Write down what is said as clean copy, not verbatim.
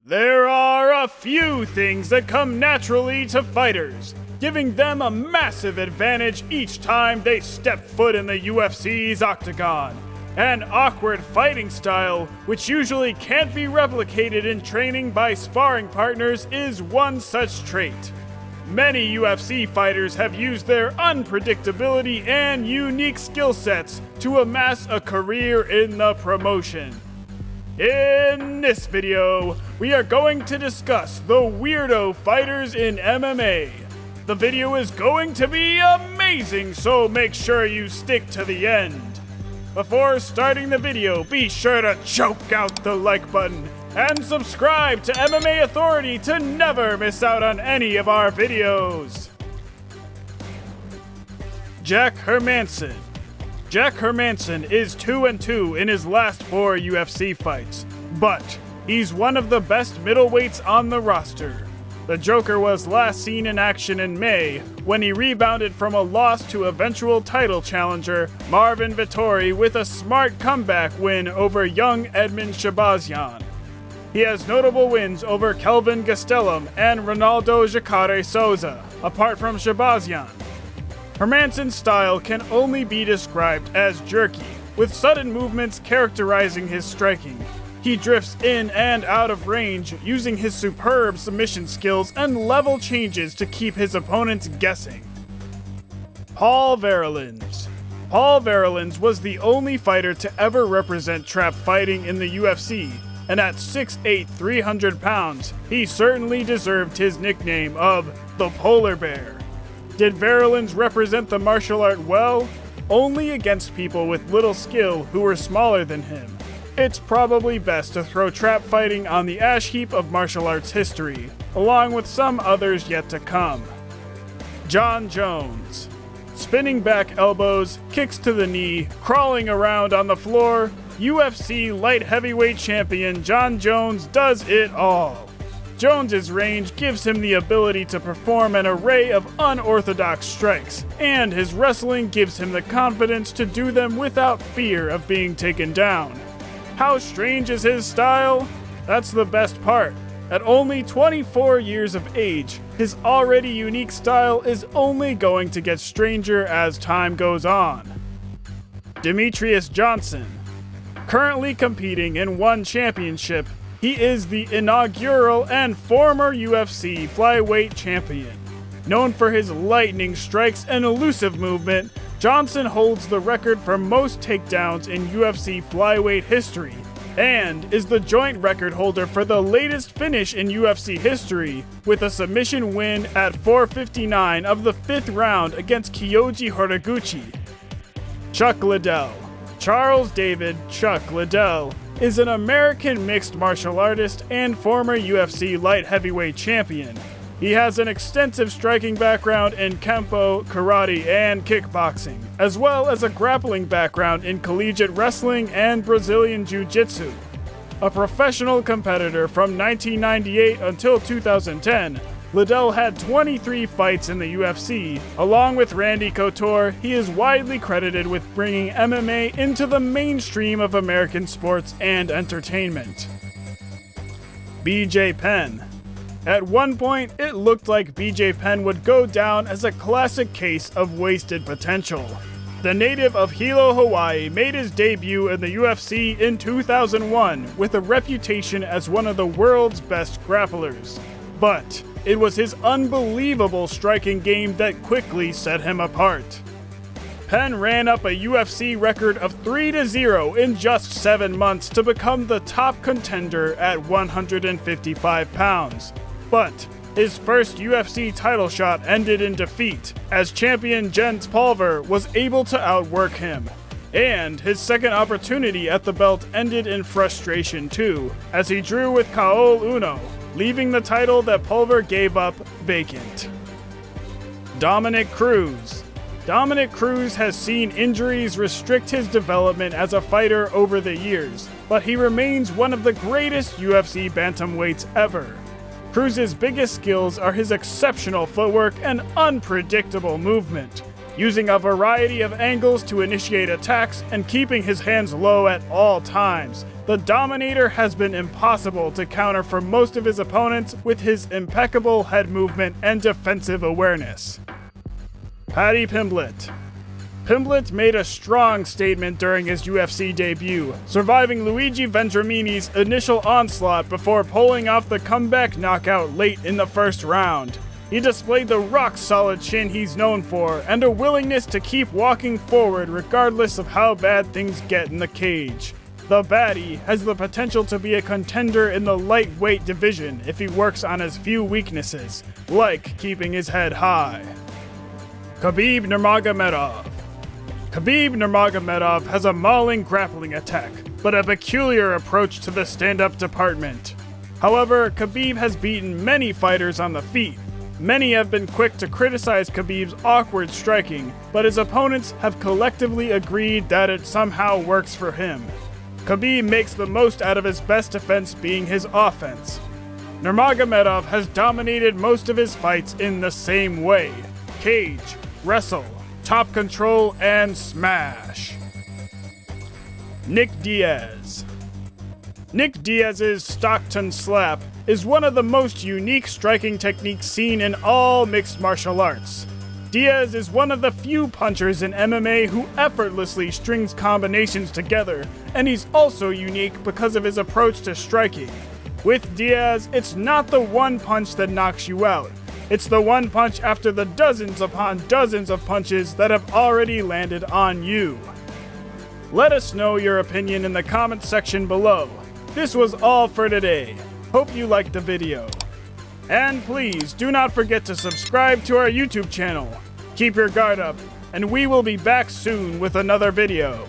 There are a few things that come naturally to fighters, giving them a massive advantage each time they step foot in the UFC's octagon. An awkward fighting style, which usually can't be replicated in training by sparring partners, is one such trait. Many UFC fighters have used their unpredictability and unique skill sets to amass a career in the promotion. In this video, we are going to discuss the weirdo fighters in MMA. The video is going to be amazing, so make sure you stick to the end. Before starting the video, be sure to choke out the like button and subscribe to MMA Authority to never miss out on any of our videos. Jack Hermansson. Jack Hermansson is 2-2 in his last 4 UFC fights, but he's one of the best middleweights on the roster. The Joker was last seen in action in May when he rebounded from a loss to eventual title challenger Marvin Vettori with a smart comeback win over young Edmund Shabazian. He has notable wins over Kelvin Gastelum and Ronaldo Jacare Souza, apart from Shabazian. Hermansson's style can only be described as jerky, with sudden movements characterizing his striking. He drifts in and out of range, using his superb submission skills and level changes to keep his opponents guessing. Paul Verhoeven's. Paul Verhoeven was the only fighter to ever represent trap fighting in the UFC, and at 6'8", 300 pounds, he certainly deserved his nickname of the Polar Bear. Did Verhoeven represent the martial art well? Only against people with little skill who were smaller than him. It's probably best to throw trap fighting on the ash heap of martial arts history, along with some others yet to come. Jon Jones. Spinning back elbows, kicks to the knee, crawling around on the floor, UFC light heavyweight champion Jon Jones does it all. Jones's range gives him the ability to perform an array of unorthodox strikes, and his wrestling gives him the confidence to do them without fear of being taken down. How strange is his style? That's the best part. At only 24 years of age, his already unique style is only going to get stranger as time goes on. Demetrius Johnson. Currently competing in one championship, he is the inaugural and former UFC flyweight champion. Known for his lightning strikes and elusive movement, Johnson holds the record for most takedowns in UFC flyweight history, and is the joint record holder for the latest finish in UFC history, with a submission win at 4:59 of the 5th round against Kyoji Horiguchi. Chuck Liddell. Charles David "Chuck" Liddell is an American mixed martial artist and former UFC light heavyweight champion. He has an extensive striking background in Kempo, karate, and kickboxing, as well as a grappling background in collegiate wrestling and Brazilian Jiu-Jitsu. A professional competitor from 1998 until 2010, Liddell had 23 fights in the UFC. Along with Randy Couture, he is widely credited with bringing MMA into the mainstream of American sports and entertainment. BJ Penn. At one point, it looked like BJ Penn would go down as a classic case of wasted potential. The native of Hilo, Hawaii made his debut in the UFC in 2001 with a reputation as one of the world's best grapplers. But it was his unbelievable striking game that quickly set him apart. Penn ran up a UFC record of 3-0 in just 7 months to become the top contender at 155 pounds. But his first UFC title shot ended in defeat, as champion Jens Pulver was able to outwork him. And his second opportunity at the belt ended in frustration too, as he drew with Caol Uno, leaving the title that Pulver gave up vacant. Dominick Cruz. Dominick Cruz has seen injuries restrict his development as a fighter over the years, but he remains one of the greatest UFC bantamweights ever. Cruz's biggest skills are his exceptional footwork and unpredictable movement. using a variety of angles to initiate attacks and keeping his hands low at all times. The Dominator has been impossible to counter for most of his opponents with his impeccable head movement and defensive awareness. Paddy Pimblett. Pimblett made a strong statement during his UFC debut, surviving Luigi Vendramini's initial onslaught before pulling off the comeback knockout late in the first round. He displayed the rock-solid chin he's known for and a willingness to keep walking forward regardless of how bad things get in the cage. The baddie has the potential to be a contender in the lightweight division if he works on his few weaknesses, like keeping his head high. Khabib Nurmagomedov. Khabib Nurmagomedov has a mauling grappling attack, but a peculiar approach to the stand-up department. However, Khabib has beaten many fighters on the feet. Many have been quick to criticize Khabib's awkward striking, but his opponents have collectively agreed that it somehow works for him. Khabib makes the most out of his best defense being his offense. Nurmagomedov has dominated most of his fights in the same way: cage, wrestle, top control, and smash. Nick Diaz. Nick Diaz's Stockton Slap is one of the most unique striking techniques seen in all mixed martial arts. Diaz is one of the few punchers in MMA who effortlessly strings combinations together, and he's also unique because of his approach to striking. With Diaz, it's not the one punch that knocks you out. It's the one punch after the dozens upon dozens of punches that have already landed on you. Let us know your opinion in the comments section below. This was all for today. Hope you liked the video. And please do not forget to subscribe to our YouTube channel. Keep your guard up, and we will be back soon with another video.